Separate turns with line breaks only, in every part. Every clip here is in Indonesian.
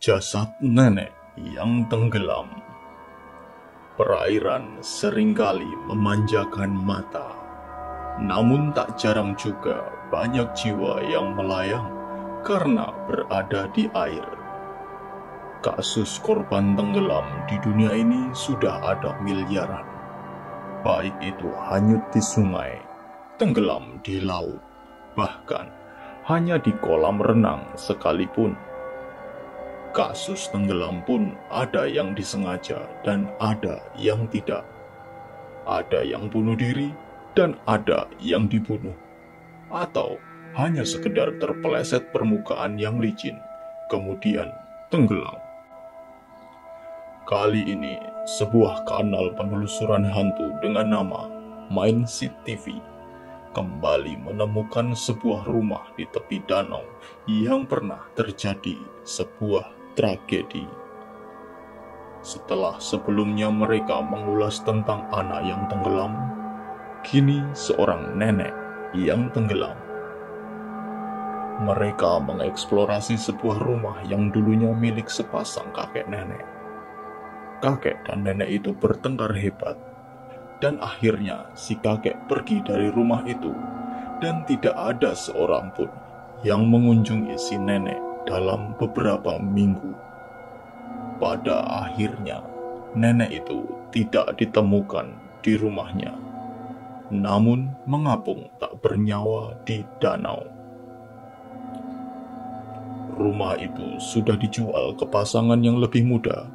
Jasad nenek yang tenggelam. Perairan seringkali memanjakan mata, namun tak jarang juga banyak jiwa yang melayang karena berada di air. Kasus korban tenggelam di dunia ini sudah ada miliaran, baik itu hanyut di sungai, tenggelam di laut, bahkan hanya di kolam renang sekalipun. Kasus tenggelam pun ada yang disengaja dan ada yang tidak. Ada yang bunuh diri dan ada yang dibunuh. Atau hanya sekedar terpeleset permukaan yang licin, kemudian tenggelam. Kali ini, sebuah kanal penelusuran hantu dengan nama Mindseed TV kembali menemukan sebuah rumah di tepi danau yang pernah terjadi sebuah tragedi. Setelah sebelumnya mereka mengulas tentang anak yang tenggelam, kini seorang nenek yang tenggelam. Mereka mengeksplorasi sebuah rumah yang dulunya milik sepasang kakek nenek. Kakek dan nenek itu bertengkar hebat, dan akhirnya si kakek pergi dari rumah itu, dan tidak ada seorang pun yang mengunjungi si nenek dalam beberapa minggu. Pada akhirnya, nenek itu tidak ditemukan di rumahnya, namun mengapung tak bernyawa di danau. Rumah itu sudah dijual ke pasangan yang lebih muda,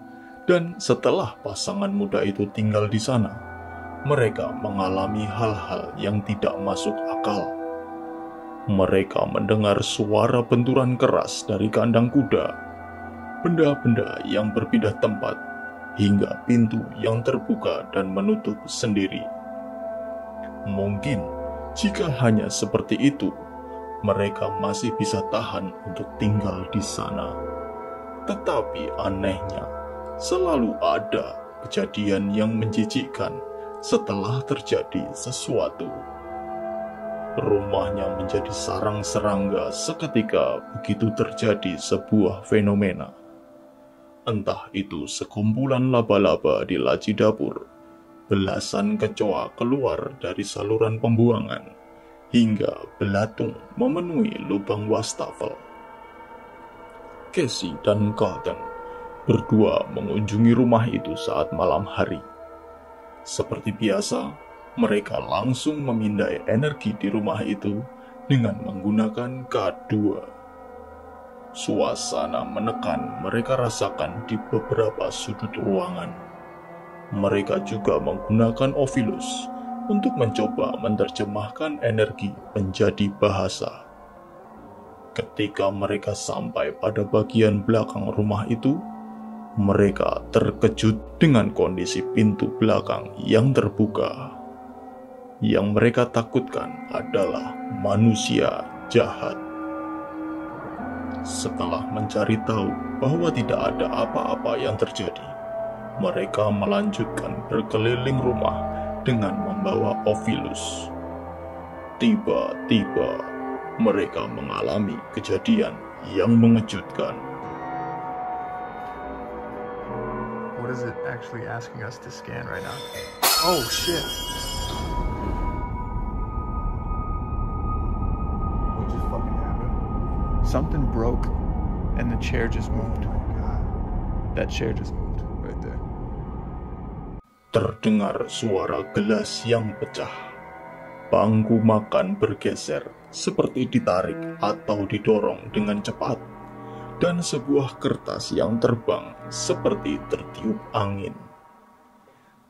dan setelah pasangan muda itu tinggal di sana, mereka mengalami hal-hal yang tidak masuk akal. Mereka mendengar suara benturan keras dari kandang kuda, benda-benda yang berpindah tempat, hingga pintu yang terbuka dan menutup sendiri. Mungkin jika hanya seperti itu, mereka masih bisa tahan untuk tinggal di sana. Tetapi anehnya, selalu ada kejadian yang menjijikkan setelah terjadi sesuatu. Rumahnya menjadi sarang serangga seketika begitu terjadi sebuah fenomena. Entah itu sekumpulan laba-laba di laci dapur, belasan kecoa keluar dari saluran pembuangan, hingga belatung memenuhi lubang wastafel. Casey dan Colton berdua mengunjungi rumah itu saat malam hari. Seperti biasa, mereka langsung memindai energi di rumah itu dengan menggunakan K2. Suasana menekan mereka rasakan di beberapa sudut ruangan. Mereka juga menggunakan Ovilus untuk mencoba menerjemahkan energi menjadi bahasa. Ketika mereka sampai pada bagian belakang rumah itu, mereka terkejut dengan kondisi pintu belakang yang terbuka. Yang mereka takutkan adalah manusia jahat. Setelah mencari tahu bahwa tidak ada apa-apa yang terjadi, mereka melanjutkan berkeliling rumah dengan membawa Ovilus. Tiba-tiba, mereka mengalami kejadian yang mengejutkan.
What is it actually asking us to scan right now? Oh shit!
What just fucking happened?
Something broke and the chair just moved.
Oh my god.
That chair just moved right there.
Terdengar suara gelas yang pecah. Bangku makan bergeser seperti ditarik atau didorong dengan cepat. Dan sebuah kertas yang terbang seperti tertiup angin.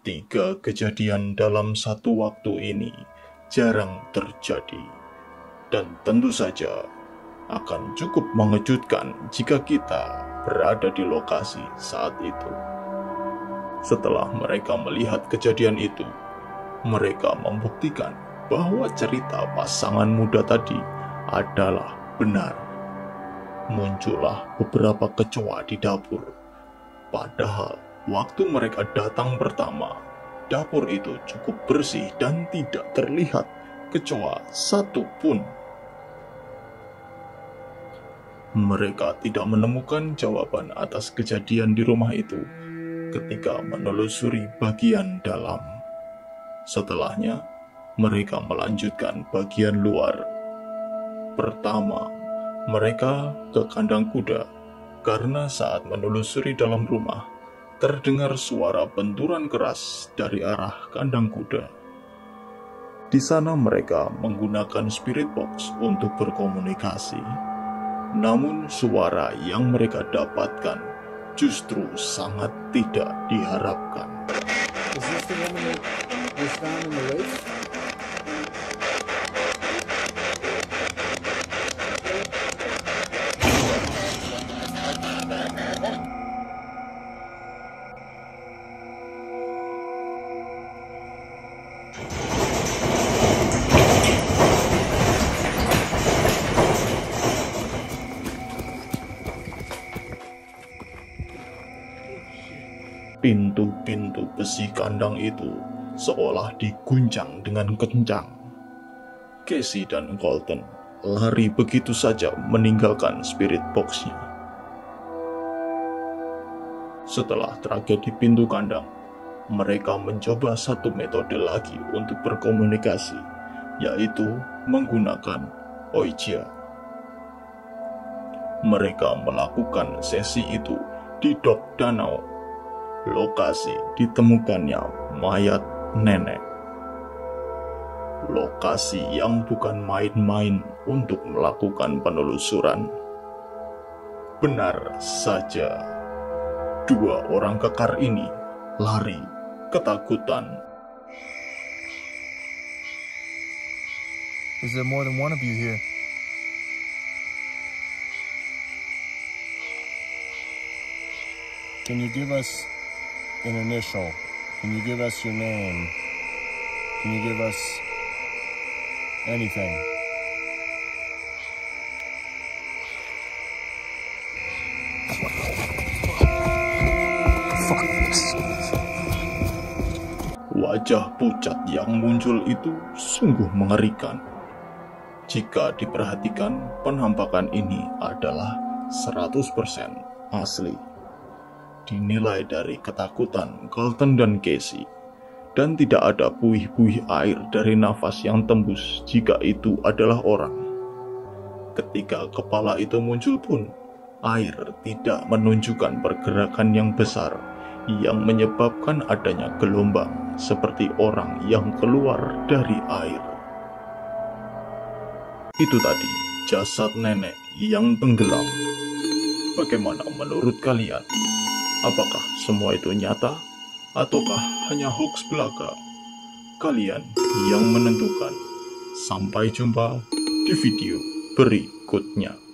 3 kejadian dalam satu waktu ini jarang terjadi, dan tentu saja akan cukup mengejutkan jika kita berada di lokasi saat itu. Setelah mereka melihat kejadian itu, mereka membuktikan bahwa cerita pasangan muda tadi adalah benar. Muncullah beberapa kecoa di dapur. Padahal waktu mereka datang pertama, dapur itu cukup bersih dan tidak terlihat kecoa satu pun. Mereka tidak menemukan jawaban atas kejadian di rumah itu ketika menelusuri bagian dalam. Setelahnya, mereka melanjutkan bagian luar. Pertama, mereka ke kandang kuda karena saat menelusuri dalam rumah, terdengar suara benturan keras dari arah kandang kuda. Di sana mereka menggunakan spirit box untuk berkomunikasi. Namun suara yang mereka dapatkan justru sangat tidak diharapkan.
Is this the woman that was found in the lake?
Pintu-pintu besi kandang itu seolah diguncang dengan kencang. Casey dan Colton lari begitu saja meninggalkan spirit box-nya. Setelah tragedi pintu kandang, mereka mencoba satu metode lagi untuk berkomunikasi, yaitu menggunakan Ouija. Mereka melakukan sesi itu di Dok Danau, lokasi ditemukannya mayat nenek. Lokasi yang bukan main-main untuk melakukan penelusuran. Benar saja, dua orang kekar ini lari ketakutan.
Is there more than one of you here?
Can you give us an initial? Can you give us your name? Can you give us anything?
Wajah pucat yang muncul itu sungguh mengerikan. Jika diperhatikan, penampakan ini adalah 100% asli. Dinilai dari ketakutan Colton dan Casey, dan tidak ada buih-buih air dari nafas yang tembus jika itu adalah orang. Ketika kepala itu muncul pun, air tidak menunjukkan pergerakan yang besar yang menyebabkan adanya gelombang seperti orang yang keluar dari air. Itu tadi jasad nenek yang tenggelam. Bagaimana menurut kalian? Apakah semua itu nyata ataukah hanya hoax belaka? Kalian yang menentukan. Sampai jumpa di video berikutnya.